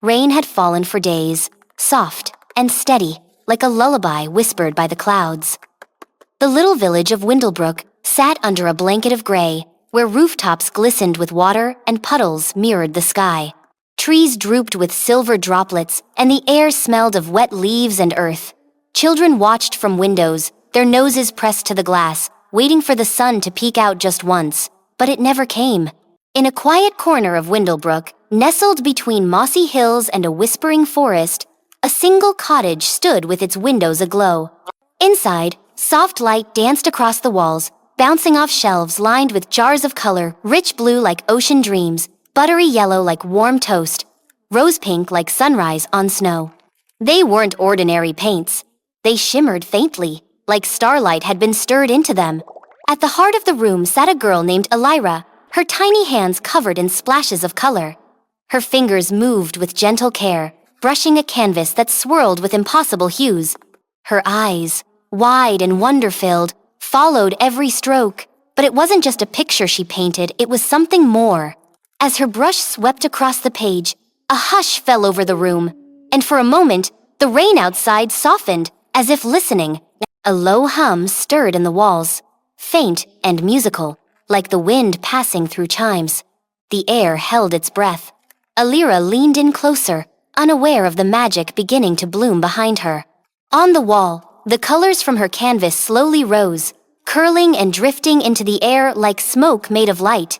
Rain had fallen for days, soft and steady, like a lullaby whispered by the clouds. The little village of Windlebrook sat under a blanket of gray, where rooftops glistened with water and puddles mirrored the sky. Trees drooped with silver droplets, and the air smelled of wet leaves and earth. Children watched from windows, their noses pressed to the glass, waiting for the sun to peek out just once, but it never came. In a quiet corner of Windlebrook, nestled between mossy hills and a whispering forest, a single cottage stood with its windows aglow. Inside, soft light danced across the walls, bouncing off shelves lined with jars of color, rich blue like ocean dreams, buttery yellow like warm toast, rose pink like sunrise on snow. They weren't ordinary paints. They shimmered faintly, like starlight had been stirred into them. At the heart of the room sat a girl named Elira, her tiny hands covered in splashes of color. Her fingers moved with gentle care, brushing a canvas that swirled with impossible hues. Her eyes, wide and wonder-filled, followed every stroke, but it wasn't just a picture she painted, it was something more. As her brush swept across the page, a hush fell over the room, and for a moment, the rain outside softened, as if listening. A low hum stirred in the walls, faint and musical, like the wind passing through chimes. The air held its breath. Elira leaned in closer, unaware of the magic beginning to bloom behind her. On the wall, the colors from her canvas slowly rose, curling and drifting into the air like smoke made of light.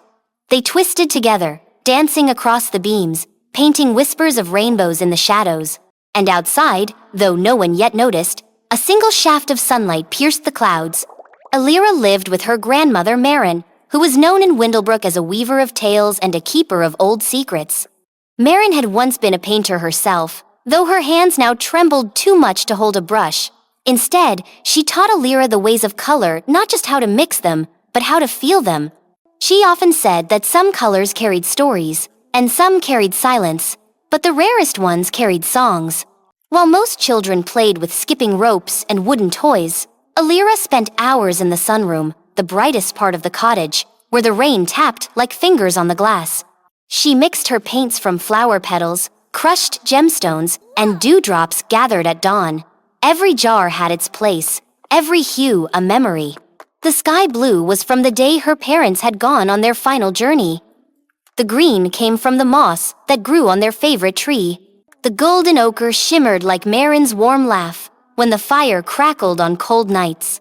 They twisted together, dancing across the beams, painting whispers of rainbows in the shadows. And outside, though no one yet noticed, a single shaft of sunlight pierced the clouds. Elira lived with her grandmother Marin, who was known in Windlebrook as a weaver of tales and a keeper of old secrets. Marin had once been a painter herself, though her hands now trembled too much to hold a brush. Instead, she taught Elira the ways of color, not just how to mix them, but how to feel them. She often said that some colors carried stories, and some carried silence, but the rarest ones carried songs. While most children played with skipping ropes and wooden toys, Elira spent hours in the sunroom, the brightest part of the cottage, where the rain tapped like fingers on the glass. She mixed her paints from flower petals, crushed gemstones, and dewdrops gathered at dawn. Every jar had its place, every hue a memory. The sky blue was from the day her parents had gone on their final journey. The green came from the moss that grew on their favorite tree. The golden ochre shimmered like Marin's warm laugh when the fire crackled on cold nights.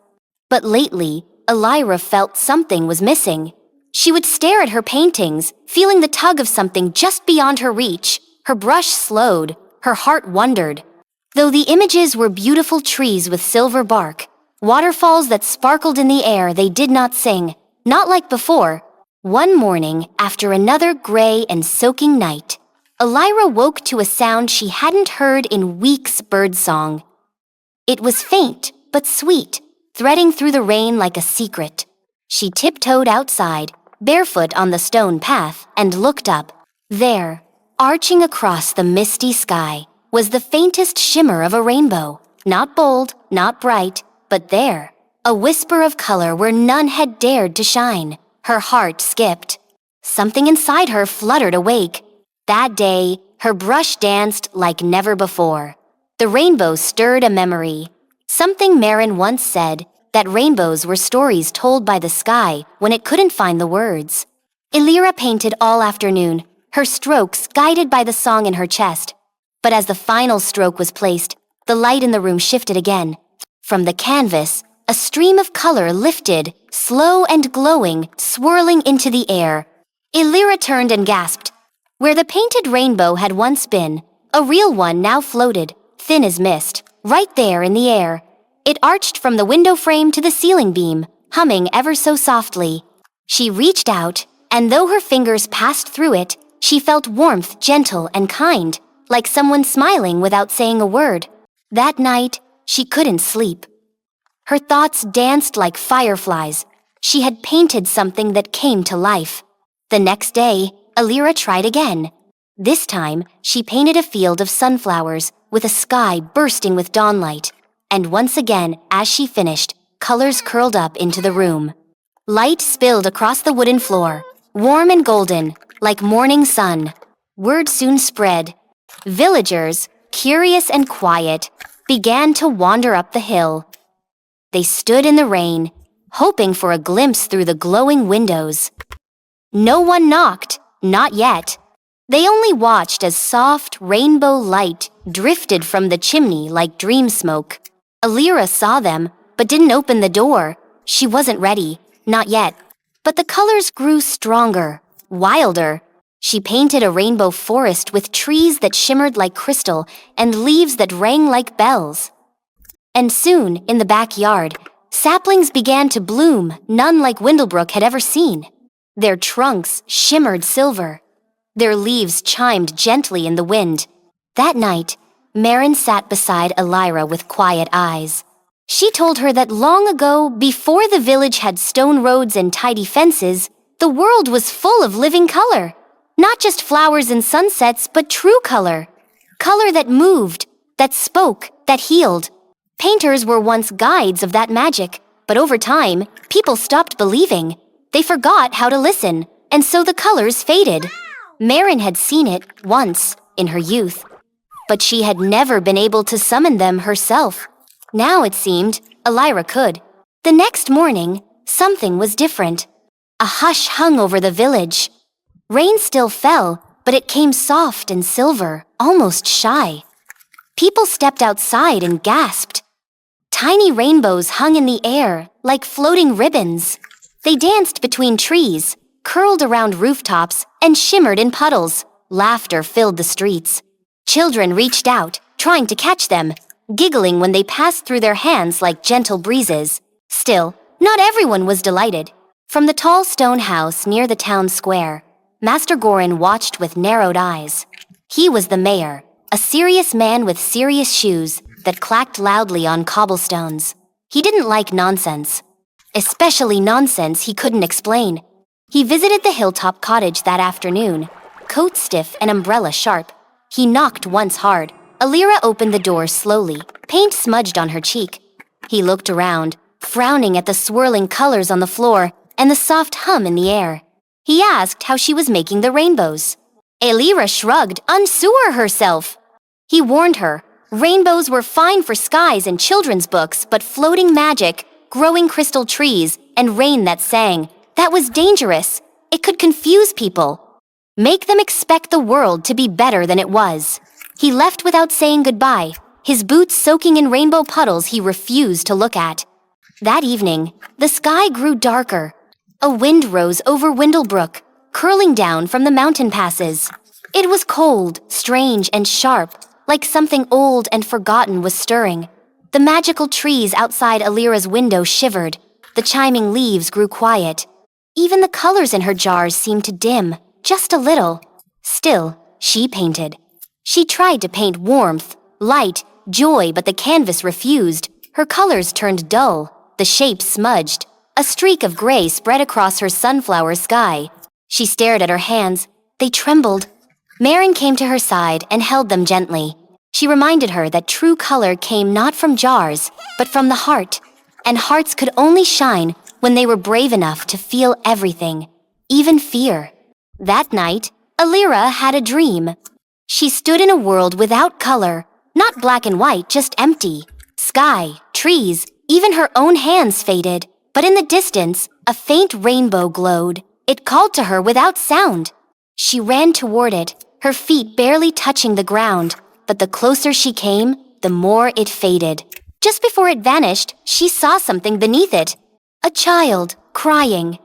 But lately, Elira felt something was missing. She would stare at her paintings, feeling the tug of something just beyond her reach. Her brush slowed, her heart wondered. Though the images were beautiful trees with silver bark, waterfalls that sparkled in the air, they did not sing, not like before. One morning, after another gray and soaking night, Elira woke to a sound she hadn't heard in weeks: birdsong. It was faint, but sweet, threading through the rain like a secret. She tiptoed outside, barefoot on the stone path, and looked up. There, arching across the misty sky, was the faintest shimmer of a rainbow. Not bold, not bright, but there, a whisper of color where none had dared to shine. Her heart skipped. Something inside her fluttered awake. That day, her brush danced like never before. The rainbow stirred a memory. Something Marin once said, that rainbows were stories told by the sky when it couldn't find the words. Elira painted all afternoon, her strokes guided by the song in her chest. But as the final stroke was placed, the light in the room shifted again. From the canvas, a stream of color lifted, slow and glowing, swirling into the air. Elira turned and gasped. Where the painted rainbow had once been, a real one now floated, thin as mist, right there in the air. It arched from the window frame to the ceiling beam, humming ever so softly. She reached out, and though her fingers passed through it, she felt warmth gentle and kind, like someone smiling without saying a word. That night, she couldn't sleep. Her thoughts danced like fireflies. She had painted something that came to life. The next day, Elira tried again. This time, she painted a field of sunflowers with a sky bursting with dawnlight. And once again, as she finished, colors curled up into the room. Light spilled across the wooden floor, warm and golden, like morning sun. Word soon spread. Villagers, curious and quiet, began to wander up the hill. They stood in the rain, hoping for a glimpse through the glowing windows. No one knocked, not yet. They only watched as soft rainbow light drifted from the chimney like dream smoke. Alira saw them, but didn't open the door. She wasn't ready, not yet. But the colors grew stronger, wilder. She painted a rainbow forest with trees that shimmered like crystal and leaves that rang like bells. And soon, in the backyard, saplings began to bloom, none like Windlebrook had ever seen. Their trunks shimmered silver. Their leaves chimed gently in the wind. That night, Marin sat beside Alira with quiet eyes. She told her that long ago, before the village had stone roads and tidy fences, the world was full of living color. Not just flowers and sunsets, but true color. Color that moved, that spoke, that healed. Painters were once guides of that magic, but over time, people stopped believing. They forgot how to listen, and so the colors faded. Marin had seen it once, in her youth, but she had never been able to summon them herself. Now it seemed Alira could. The next morning, something was different. A hush hung over the village. Rain still fell, but it came soft and silver, almost shy. People stepped outside and gasped. Tiny rainbows hung in the air, like floating ribbons. They danced between trees, curled around rooftops, and shimmered in puddles. Laughter filled the streets. Children reached out, trying to catch them, giggling when they passed through their hands like gentle breezes. Still, not everyone was delighted. From the tall stone house near the town square, Master Gorin watched with narrowed eyes. He was the mayor, a serious man with serious shoes that clacked loudly on cobblestones. He didn't like nonsense, especially nonsense he couldn't explain. He visited the hilltop cottage that afternoon, coat stiff and umbrella sharp. He knocked once hard. Alira opened the door slowly, paint smudged on her cheek. He looked around, frowning at the swirling colors on the floor and the soft hum in the air. He asked how she was making the rainbows. Alira shrugged, unsure herself. He warned her, rainbows were fine for skies and children's books, but floating magic, growing crystal trees, and rain that sang, that was dangerous. It could confuse people. Make them expect the world to be better than it was. He left without saying goodbye, his boots soaking in rainbow puddles he refused to look at. That evening, the sky grew darker. A wind rose over Windlebrook, curling down from the mountain passes. It was cold, strange, and sharp, like something old and forgotten was stirring. The magical trees outside Alira's window shivered. The chiming leaves grew quiet. Even the colors in her jars seemed to dim, just a little. Still, she painted. She tried to paint warmth, light, joy, but the canvas refused. Her colors turned dull, the shapes smudged. A streak of gray spread across her sunflower sky. She stared at her hands. They trembled. Marin came to her side and held them gently. She reminded her that true color came not from jars, but from the heart. And hearts could only shine when they were brave enough to feel everything, even fear. That night, Alira had a dream. She stood in a world without color, not black and white, just empty. Sky, trees, even her own hands faded. But in the distance, a faint rainbow glowed. It called to her without sound. She ran toward it, her feet barely touching the ground. But the closer she came, the more it faded. Just before it vanished, she saw something beneath it. A child, crying.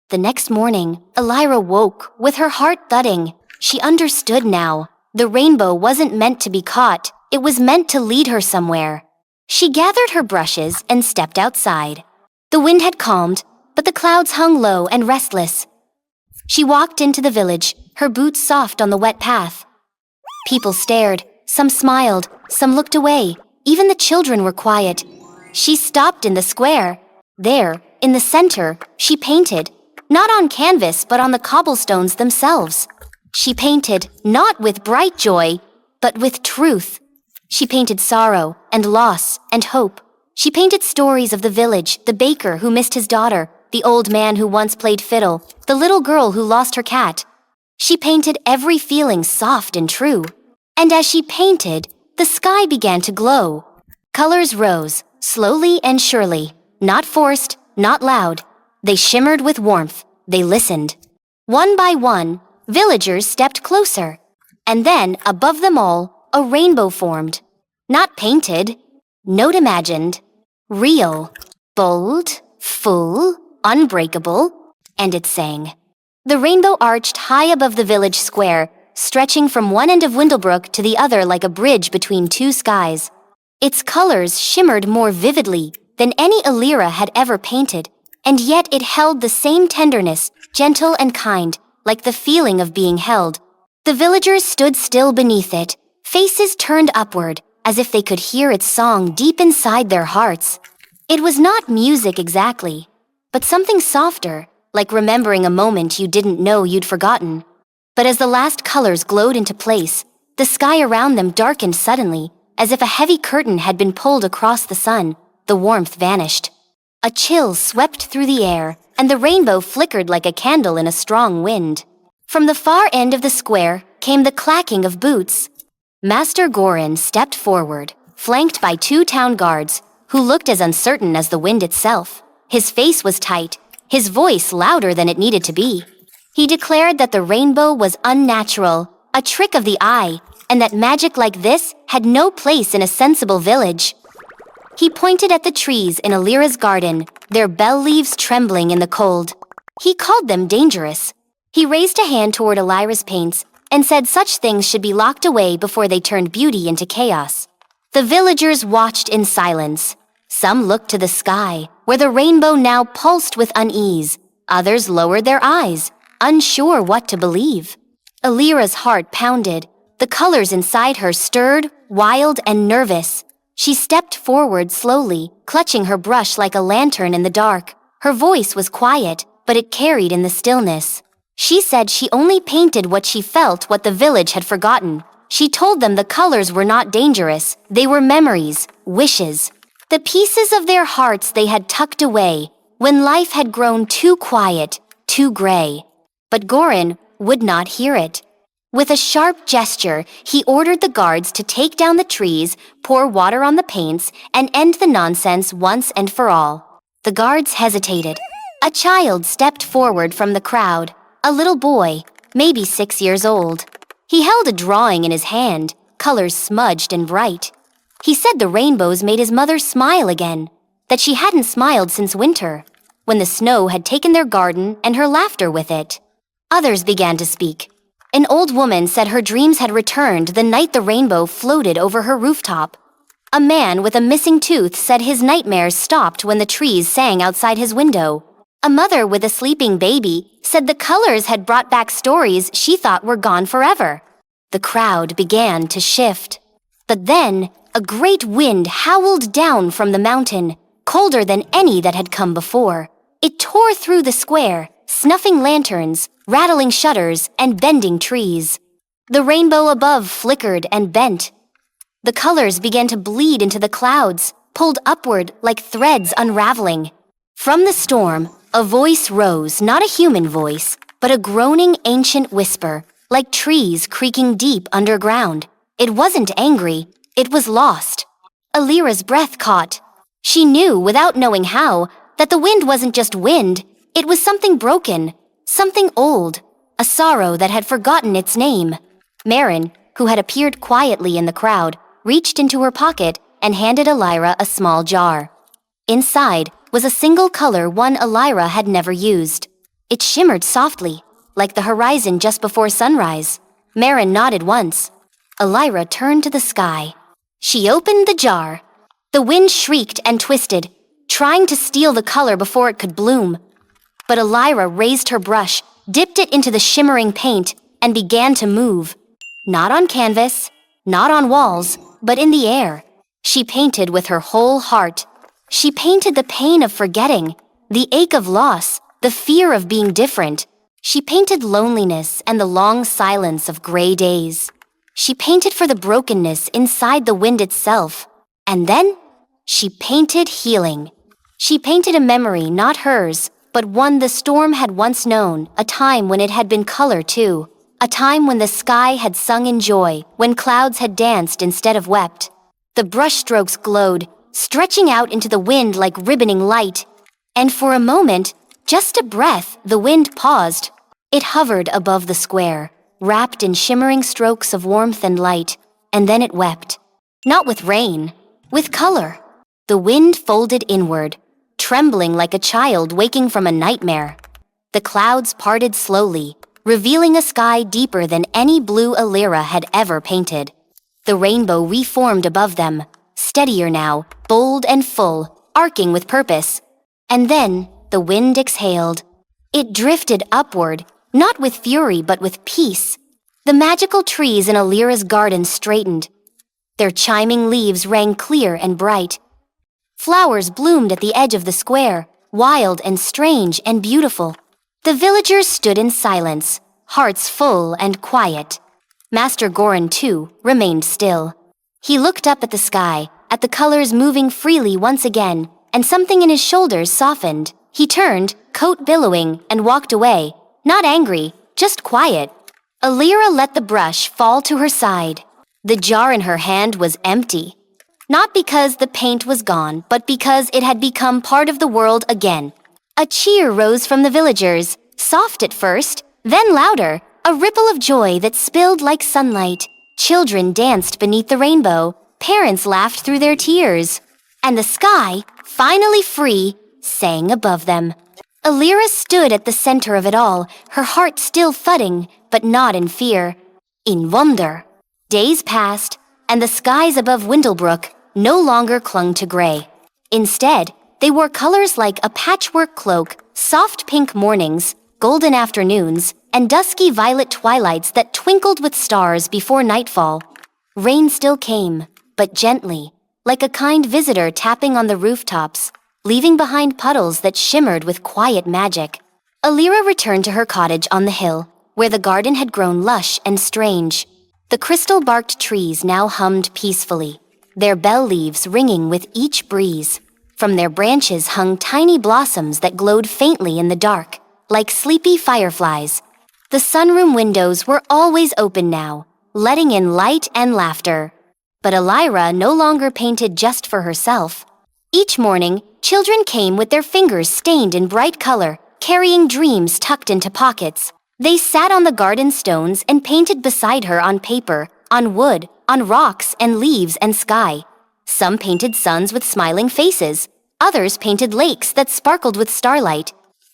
The next morning, Alira woke, with her heart thudding. She understood now. The rainbow wasn't meant to be caught. It was meant to lead her somewhere. She gathered her brushes and stepped outside. The wind had calmed, but the clouds hung low and restless. She walked into the village, her boots soft on the wet path. People stared, some smiled, some looked away. Even the children were quiet. She stopped in the square. There, in the center, she painted, not on canvas but on the cobblestones themselves. She painted not with bright joy, but with truth. She painted sorrow and loss and hope. She painted stories of the village, the baker who missed his daughter, the old man who once played fiddle, the little girl who lost her cat. She painted every feeling soft and true. And as she painted, the sky began to glow. Colors rose, slowly and surely, not forced, not loud. They shimmered with warmth. They listened. One by one, villagers stepped closer. And then, above them all, a rainbow formed. Not painted, not imagined. Real, bold, full, unbreakable. And it sang. The rainbow arched high above the village square, stretching from one end of Windlebrook to the other like a bridge between two skies. Its colors shimmered more vividly than any Alira had ever painted, and yet it held the same tenderness, gentle and kind, like the feeling of being held. The villagers stood still beneath it, faces turned upward, as if they could hear its song deep inside their hearts. It was not music exactly, but something softer, like remembering a moment you didn't know you'd forgotten. But as the last colors glowed into place, the sky around them darkened suddenly, as if a heavy curtain had been pulled across the sun. The warmth vanished. A chill swept through the air, and the rainbow flickered like a candle in a strong wind. From the far end of the square came the clacking of boots. Master Gorin stepped forward, flanked by 2 town guards, who looked as uncertain as the wind itself. His face was tight, his voice louder than it needed to be. He declared that the rainbow was unnatural, a trick of the eye, and that magic like this had no place in a sensible village. He pointed at the trees in Alira's garden, their bell leaves trembling in the cold. He called them dangerous. He raised a hand toward Alira's paints and said such things should be locked away before they turned beauty into chaos. The villagers watched in silence. Some looked to the sky, where the rainbow now pulsed with unease. Others lowered their eyes, unsure what to believe. Alira's heart pounded. The colors inside her stirred, wild and nervous. She stepped forward slowly, clutching her brush like a lantern in the dark. Her voice was quiet, but it carried in the stillness. She said she only painted what she felt, what the village had forgotten. She told them the colors were not dangerous. They were memories, wishes. The pieces of their hearts they had tucked away when life had grown too quiet, too gray. But Gorin would not hear it. With a sharp gesture, he ordered the guards to take down the trees, pour water on the paints, and end the nonsense once and for all. The guards hesitated. A child stepped forward from the crowd, a little boy, maybe 6 years old. He held a drawing in his hand, colors smudged and bright. He said the rainbows made his mother smile again, that she hadn't smiled since winter, when the snow had taken their garden and her laughter with it. Others began to speak. An old woman said her dreams had returned the night the rainbow floated over her rooftop. A man with a missing tooth said his nightmares stopped when the trees sang outside his window. A mother with a sleeping baby said the colors had brought back stories she thought were gone forever. The crowd began to shift. But then, a great wind howled down from the mountain, colder than any that had come before. It tore through the square, snuffing lanterns, rattling shutters, and bending trees. The rainbow above flickered and bent. The colors began to bleed into the clouds, pulled upward like threads unraveling. From the storm, a voice rose, not a human voice, but a groaning ancient whisper, like trees creaking deep underground. It wasn't angry, it was lost. Alira's breath caught. She knew, without knowing how, that the wind wasn't just wind, it was something broken, something old, a sorrow that had forgotten its name. Marin, who had appeared quietly in the crowd, reached into her pocket and handed Alira a small jar. Inside was a single color one Alira had never used. It shimmered softly, like the horizon just before sunrise. Marin nodded once. Alira turned to the sky. She opened the jar. The wind shrieked and twisted, trying to steal the color before it could bloom. But Alira raised her brush, dipped it into the shimmering paint, and began to move. Not on canvas, not on walls, but in the air. She painted with her whole heart. She painted the pain of forgetting, the ache of loss, the fear of being different. She painted loneliness and the long silence of gray days. She painted for the brokenness inside the wind itself. And then, she painted healing. She painted a memory not hers, but one the storm had once known, a time when it had been color too. a time when the sky had sung in joy, when clouds had danced instead of wept. The brushstrokes glowed, stretching out into the wind like ribboning light. And for a moment, just a breath, the wind paused. It hovered above the square, wrapped in shimmering strokes of warmth and light, and then it wept. Not with rain, with color. The wind folded inward, trembling like a child waking from a nightmare. The clouds parted slowly, revealing a sky deeper than any blue Alira had ever painted. The rainbow reformed above them, steadier now, bold and full, arcing with purpose. And then the wind exhaled. It drifted upward, not with fury but with peace. The magical trees in Alira's garden straightened. Their chiming leaves rang clear and bright. Flowers bloomed at the edge of the square, wild and strange and beautiful. The villagers stood in silence, hearts full and quiet. Master Goran, too, remained still. He looked up at the sky, at the colors moving freely once again, and something in his shoulders softened. He turned, coat billowing, and walked away, not angry, just quiet. Alira let the brush fall to her side. The jar in her hand was empty. Not because the paint was gone, but because it had become part of the world again. A cheer rose from the villagers, soft at first, then louder, a ripple of joy that spilled like sunlight. Children danced beneath the rainbow, parents laughed through their tears, and the sky, finally free, sang above them. Alira stood at the center of it all, her heart still thudding, but not in fear, in wonder. Days passed, and the skies above Windlebrook no longer clung to gray. Instead, they wore colors like a patchwork cloak, soft pink mornings, golden afternoons, and dusky violet twilights that twinkled with stars before nightfall. Rain still came, but gently, like a kind visitor tapping on the rooftops, leaving behind puddles that shimmered with quiet magic. Alira returned to her cottage on the hill, where the garden had grown lush and strange. The crystal-barked trees now hummed peacefully, their bell leaves ringing with each breeze. From their branches hung tiny blossoms that glowed faintly in the dark, like sleepy fireflies. The sunroom windows were always open now, letting in light and laughter. But Alira no longer painted just for herself. Each morning, children came with their fingers stained in bright color, carrying dreams tucked into pockets. They sat on the garden stones and painted beside her on paper, on wood, on rocks and leaves and sky. Some painted suns with smiling faces, others painted lakes that sparkled with starlight.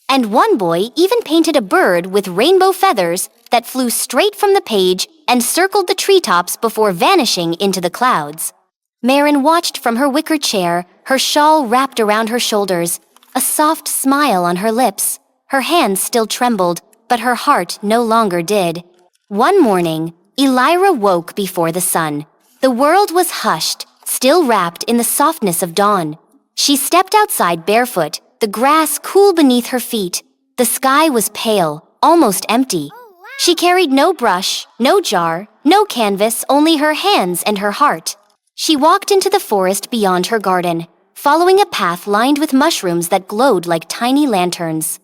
And one boy even painted a bird with rainbow feathers that flew straight from the page and circled the treetops before vanishing into the clouds. Marin watched from her wicker chair, her shawl wrapped around her shoulders, a soft smile on her lips. Her hands still trembled, but her heart no longer did. One morning, Elira woke before the sun. The world was hushed, still wrapped in the softness of dawn. She stepped outside barefoot, the grass cool beneath her feet. The sky was pale, almost empty. She carried no brush, no jar, no canvas, only her hands and her heart. She walked into the forest beyond her garden, following a path lined with mushrooms that glowed like tiny lanterns.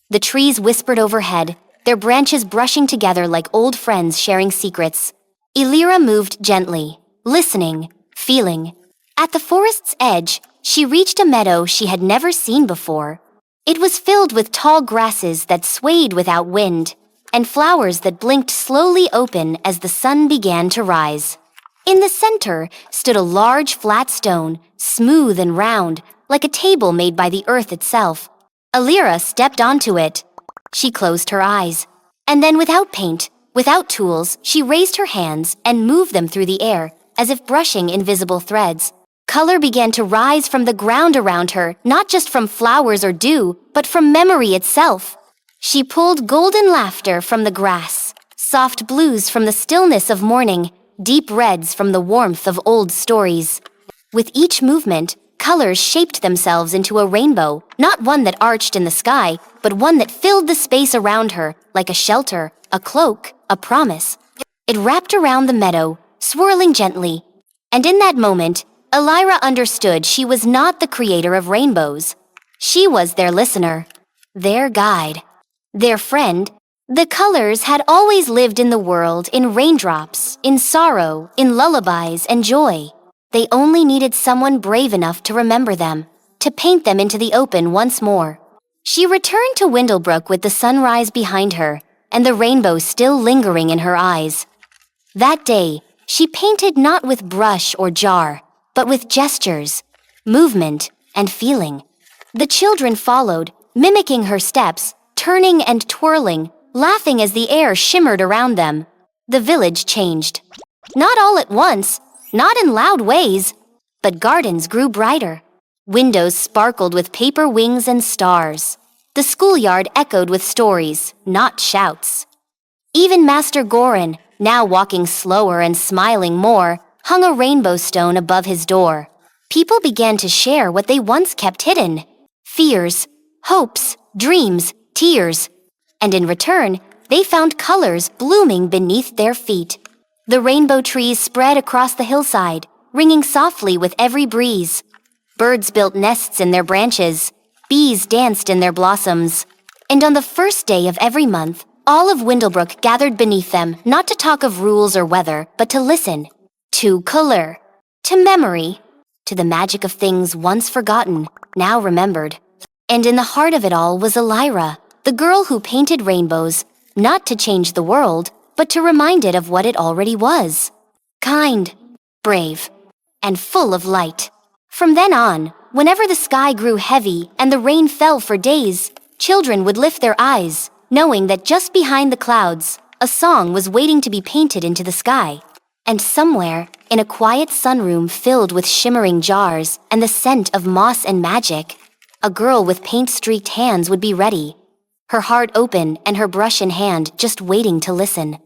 The trees whispered overhead, their branches brushing together like old friends sharing secrets. Elira moved gently, listening, feeling. At the forest's edge, she reached a meadow she had never seen before. It was filled with tall grasses that swayed without wind, and flowers that blinked slowly open as the sun began to rise. In the center stood a large flat stone, smooth and round, like a table made by the earth itself. Alira stepped onto it. She closed her eyes, and then without paint, without tools, she raised her hands and moved them through the air, as if brushing invisible threads. Color began to rise from the ground around her, not just from flowers or dew, but from memory itself. She pulled golden laughter from the grass, soft blues from the stillness of morning, deep reds from the warmth of old stories. With each movement, colors shaped themselves into a rainbow, not one that arched in the sky, but one that filled the space around her, like a shelter, a cloak, a promise. It wrapped around the meadow, swirling gently. And in that moment, Elira understood she was not the creator of rainbows. She was their listener, their guide, their friend, The colors had always lived in the world in raindrops, in sorrow, in lullabies and joy. They only needed someone brave enough to remember them, to paint them into the open once more. She returned to Windlebrook with the sunrise behind her, and the rainbow still lingering in her eyes. That day, she painted not with brush or jar, but with gestures, movement, and feeling. The children followed, mimicking her steps, turning and twirling, laughing as the air shimmered around them. The village changed. Not all at once, not in loud ways, but gardens grew brighter. Windows sparkled with paper wings and stars. The schoolyard echoed with stories, not shouts. Even Master Gorin, now walking slower and smiling more, hung a rainbow stone above his door. People began to share what they once kept hidden: fears, hopes, dreams, tears. And in return, they found colors blooming beneath their feet. The rainbow trees spread across the hillside, ringing softly with every breeze. Birds built nests in their branches. Bees danced in their blossoms. And on the first day of every month, all of Windlebrook gathered beneath them, not to talk of rules or weather, but to listen. To color. To memory. To the magic of things once forgotten, now remembered. And in the heart of it all was Elira, the girl who painted rainbows, not to change the world, but to remind it of what it already was. Kind, brave, and full of light. From then on, whenever the sky grew heavy and the rain fell for days, children would lift their eyes, knowing that just behind the clouds, a song was waiting to be painted into the sky. And somewhere, in a quiet sunroom filled with shimmering jars and the scent of moss and magic, a girl with paint-streaked hands would be ready, her heart open and her brush in hand, just waiting to listen.